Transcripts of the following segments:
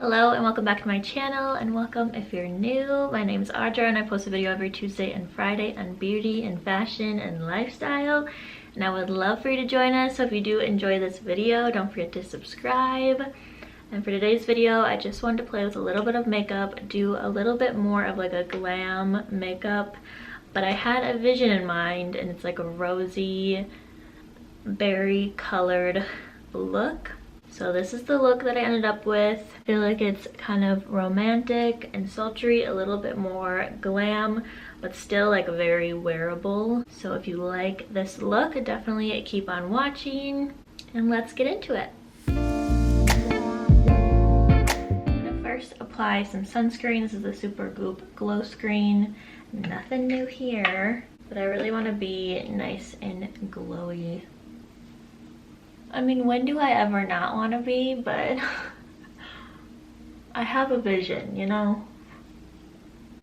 Hello and welcome back to my channel, and welcome if you're new. My name is Audra and I post a video every Tuesday and Friday on beauty and fashion and lifestyle, and I would love for you to join us. So if you do enjoy this video, don't forget to subscribe. And for today's video, I just wanted to play with a little bit of makeup, do a little bit more of like a glam makeup, but I had a vision in mind, and it's like a rosy berry colored look. So this is the look that I ended up with. I feel like it's kind of romantic and sultry, a little bit more glam, but still like very wearable. So if you like this look, definitely keep on watching and let's get into it. I'm gonna first apply some sunscreen. This is the Super Goop Glow Screen. Nothing new here, but I really want to be nice and glowy. I mean, when do I ever not want to be? But I have a vision, you know?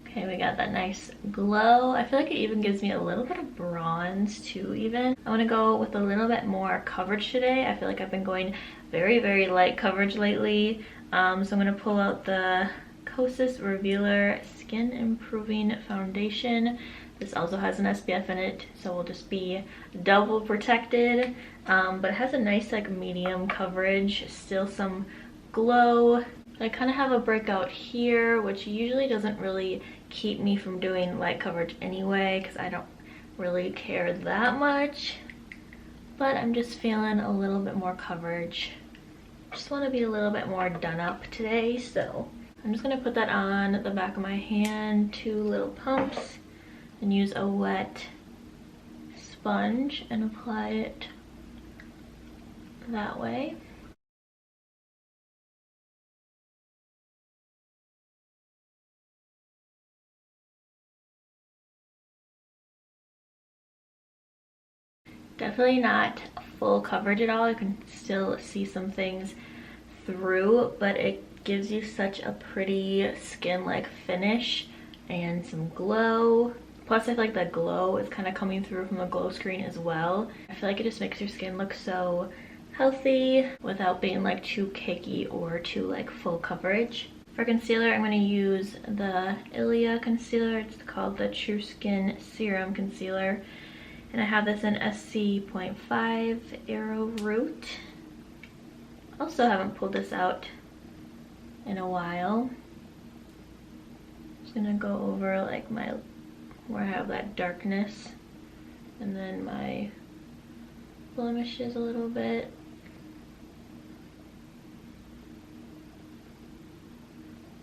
Okay, we got that nice glow. I feel like it even gives me a little bit of bronze too, even. I want to go with a little bit more coverage today. I feel like I've been going very, very light coverage lately. So I'm going to pull out the Kosas Revealer Skin Improving Foundation. This also has an SPF in it, so we'll just be double protected. But it has a nice like medium coverage, still some glow. I kind of have a breakout here, which usually doesn't really keep me from doing light coverage anyway, because I don't really care that much. But I'm just feeling a little bit more coverage. Just want to be a little bit more done up today, so I'm just going to put that on the back of my hand, 2 little pumps, and use a wet sponge and apply it that way. Definitely not full coverage at all. You can still see some things through, but it gives you such a pretty skin-like finish and some glow. Plus I feel like the glow is kind of coming through from the glow screen as well. I feel like it just makes your skin look so healthy without being like too cakey or too like full coverage. For concealer, I'm going to use the Ilia concealer. It's called the True Skin Serum Concealer. And I have this in SC.5 Arrowroot. Also haven't pulled this out in a while. Just going to go over like my where I have that darkness, and then my blemishes a little bit.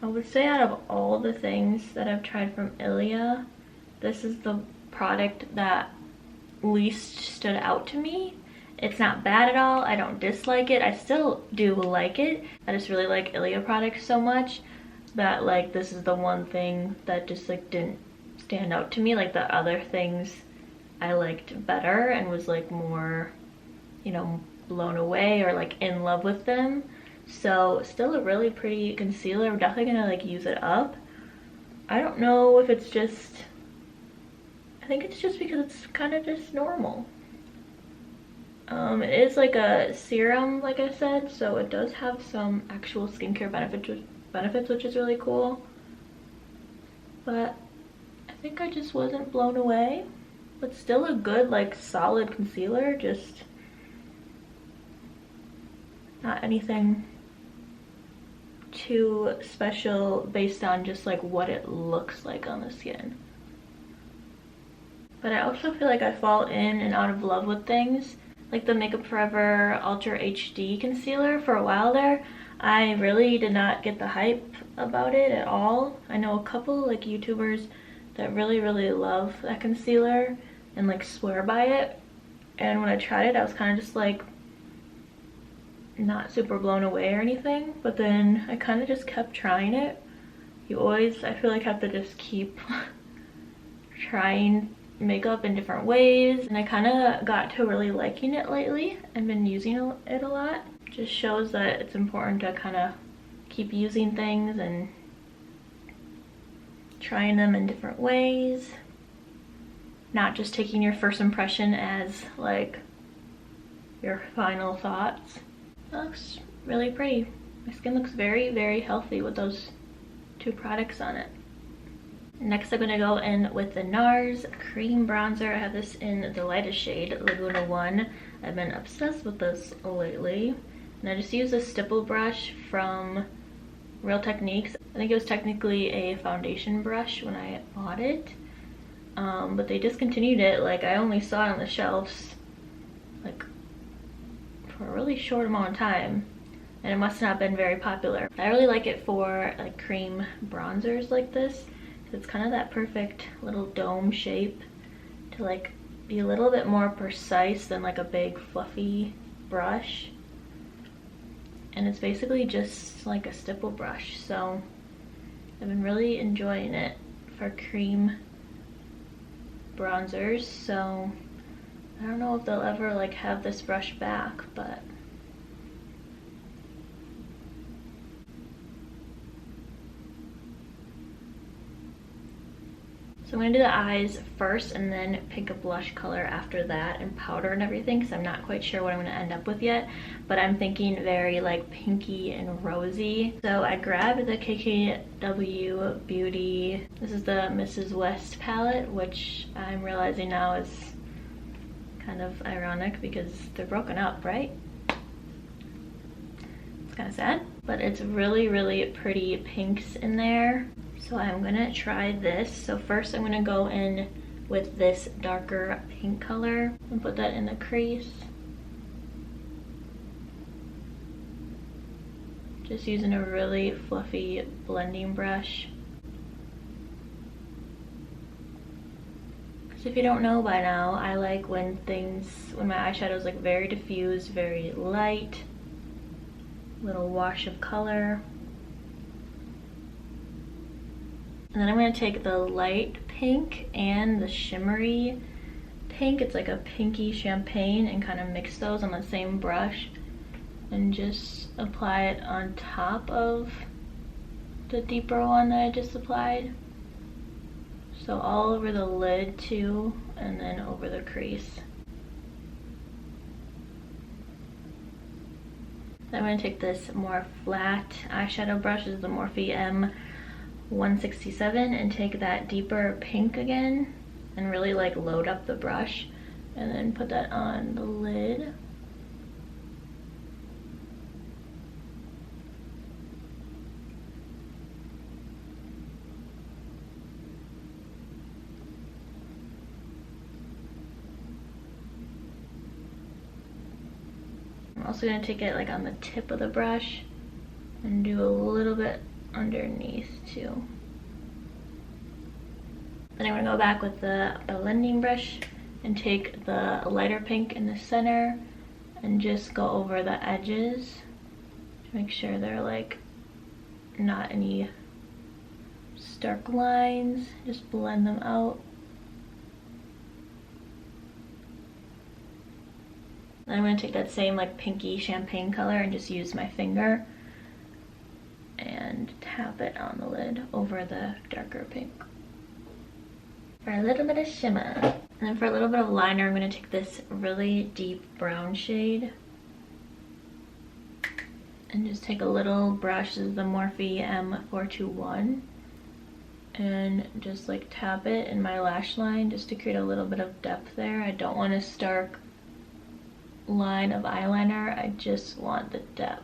I would say out of all the things that I've tried from Ilia, this is the product that least stood out to me. It's not bad at all. I don't dislike it. I still do like it. I just really like Ilia products so much that like this is the one thing that just like didn't stand out to me. Like the other things I liked better and was like more, you know, blown away or like in love with them. So still a really pretty concealer. I'm definitely gonna like use it up. I don't know if it's just, I think it's just because it's kind of just normal. It is like a serum, like I said, so it does have some actual skincare benefits, which is really cool. But I think I just wasn't blown away, but still a good like solid concealer, just not anything too special based on just like what it looks like on the skin. But I also feel like I fall in and out of love with things like the Makeup Forever Ultra HD concealer. For a while there, I really did not get the hype about it at all. I know a couple like YouTubers that really, really love that concealer and like swear by it. And when I tried it, I was kind of just like not super blown away or anything. But then I kind of just kept trying it. You always, I feel like, have to just keep trying makeup in different ways. And I kind of got to really liking it lately. I've been using it a lot. Just shows that it's important to kind of keep using things and trying them in different ways, not just taking your first impression as like your final thoughts. That looks really pretty. My skin looks very, very healthy with those two products on it. Next I'm going to go in with the NARS Cream Bronzer. I have this in the lightest shade, Laguna 1. I've been obsessed with this lately. And I just use a stipple brush from Real Techniques. I think it was technically a foundation brush when I bought it. But they discontinued it. Like, I only saw it on the shelves like for a really short amount of time. And it must not have been very popular. I really like it for like cream bronzers like this. It's kind of that perfect little dome shape to like be a little bit more precise than like a big fluffy brush. And it's basically just like a stipple brush, so I've been really enjoying it for cream bronzers. So I don't know if they'll ever like have this brush back, but so I'm going to do the eyes first and then pick a blush color after that and powder and everything, because I'm not quite sure what I'm going to end up with yet. But I'm thinking very like pinky and rosy. So I grabbed the KKW Beauty, this is the Mrs. West palette, which I'm realizing now is kind of ironic because they're broken up, right? It's kind of sad. But it's really, really pretty pinks in there. So I'm gonna try this. So first I'm gonna go in with this darker pink color and put that in the crease. Just using a really fluffy blending brush. So if you don't know by now, I like when my eyeshadow is like very diffused, very light, little wash of color. And then I'm going to take the light pink and the shimmery pink, it's like a pinky champagne, and kind of mix those on the same brush and just apply it on top of the deeper one that I just applied. So all over the lid too, and then over the crease. Then I'm going to take this more flat eyeshadow brush, this is the Morphe M167, and take that deeper pink again and really like load up the brush and then put that on the lid. I'm also going to take it like on the tip of the brush and do a little bit underneath too. Then I'm going to go back with the blending brush and take the lighter pink in the center and just go over the edges to make sure they're like not any stark lines. Just blend them out. Then I'm going to take that same like pinky champagne color and just use my finger and tap it on the lid over the darker pink for a little bit of shimmer. And then for a little bit of liner, I'm going to take this really deep brown shade and just take a little brush, this is the Morphe M421, and just like tap it in my lash line just to create a little bit of depth there. I don't want a stark line of eyeliner, I just want the depth.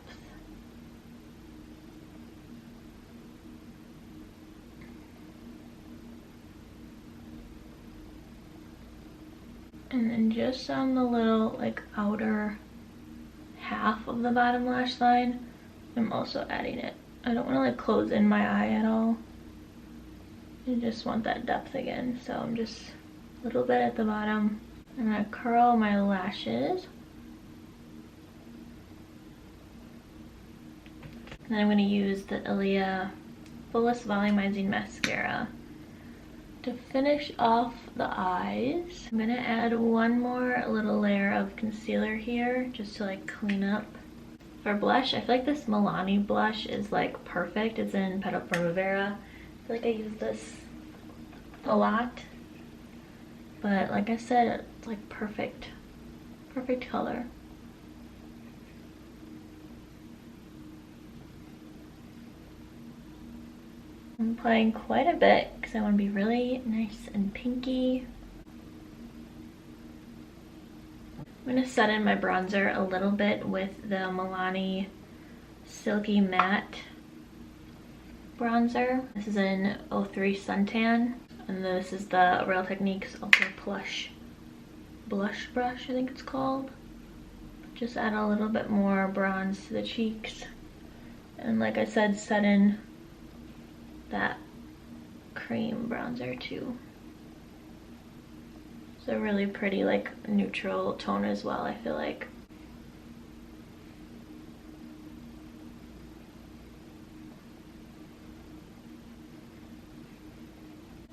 And then just on the little like outer half of the bottom lash line, I'm also adding it. I don't want to like close in my eye at all. I just want that depth again. So I'm just a little bit at the bottom. I'm gonna curl my lashes. And then I'm gonna use the Ilia Fullest Volumizing Mascara to finish off the eyes. I'm gonna add one more little layer of concealer here just to like clean up. For blush, I feel like this Milani blush is like perfect. It's in Petal Primavera. I feel like I use this a lot. But like I said, it's like perfect. Perfect color. I'm applying quite a bit because I want to be really nice and pinky. I'm going to set in my bronzer a little bit with the Milani Silky Matte bronzer. This is in 03 Suntan, and this is the Real Techniques Ultra Plush Blush Brush, I think it's called. Just add a little bit more bronze to the cheeks, and like I said, set in that cream bronzer too. It's a really pretty like neutral tone as well, I feel like.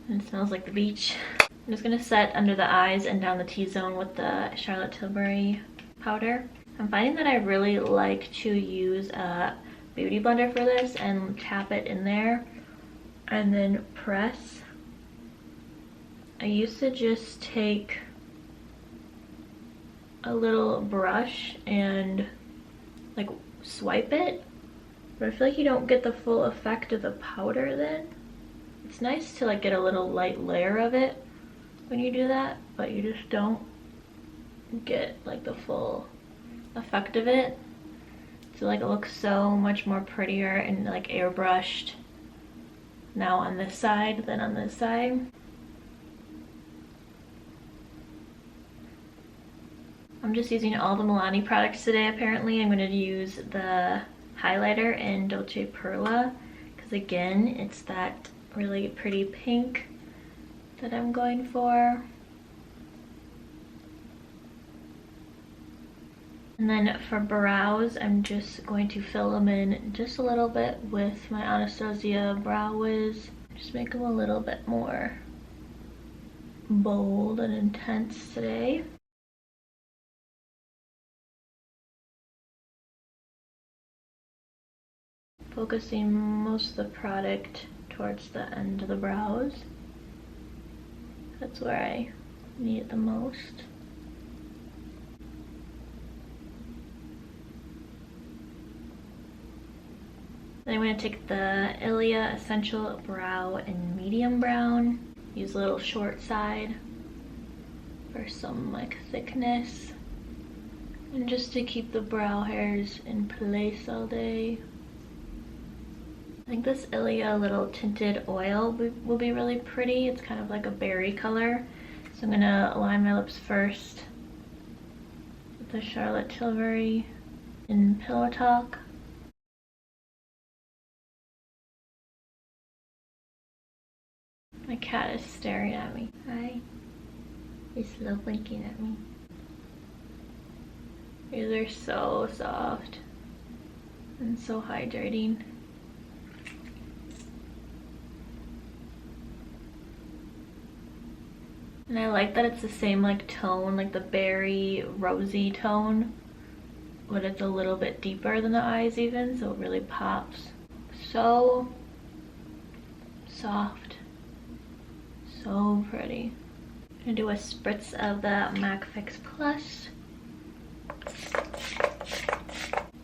And it smells like the beach. I'm just gonna set under the eyes and down the T-zone with the Charlotte Tilbury powder. I'm finding that I really like to use a beauty blender for this and tap it in there and then press. I used to just take a little brush and like swipe it, but I feel like you don't get the full effect of the powder then. It's nice to like get a little light layer of it when you do that, but you just don't get like the full effect of it. So like it looks so much more prettier and like airbrushed now on this side than on this side. I'm just using all the Milani products today apparently. I'm going to use the highlighter in Dolce Perla because again it's that really pretty pink that I'm going for. And then for brows, I'm just going to fill them in just a little bit with my Anastasia Brow Wiz. Just make them a little bit more bold and intense today. Focusing most of the product towards the end of the brows. That's where I need it the most. Then I'm going to take the Ilia Essential Brow in medium brown. Use a little short side for some like thickness. And just to keep the brow hairs in place all day. I think this Ilia little tinted oil will be really pretty. It's kind of like a berry color. So I'm gonna line my lips first with the Charlotte Tilbury in Pillow Talk. My cat is staring at me. Hi. He's slow blinking at me. These are so soft and so hydrating. And I like that it's the same like tone, like the berry rosy tone, but it's a little bit deeper than the eyes even, so it really pops. So soft, so pretty. I'm gonna do a spritz of the MAC Fix Plus.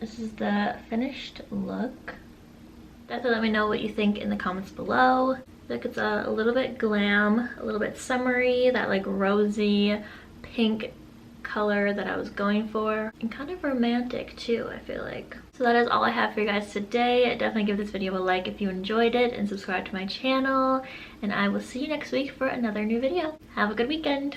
This is the finished look. Definitely let me know what you think in the comments below. I feel like it's a little bit glam, a little bit summery, that like rosy pink color that I was going for, and kind of romantic too, I feel like. So that is all I have for you guys today. Definitely give this video a like if you enjoyed it and subscribe to my channel, and I will see you next week for another new video. Have a good weekend.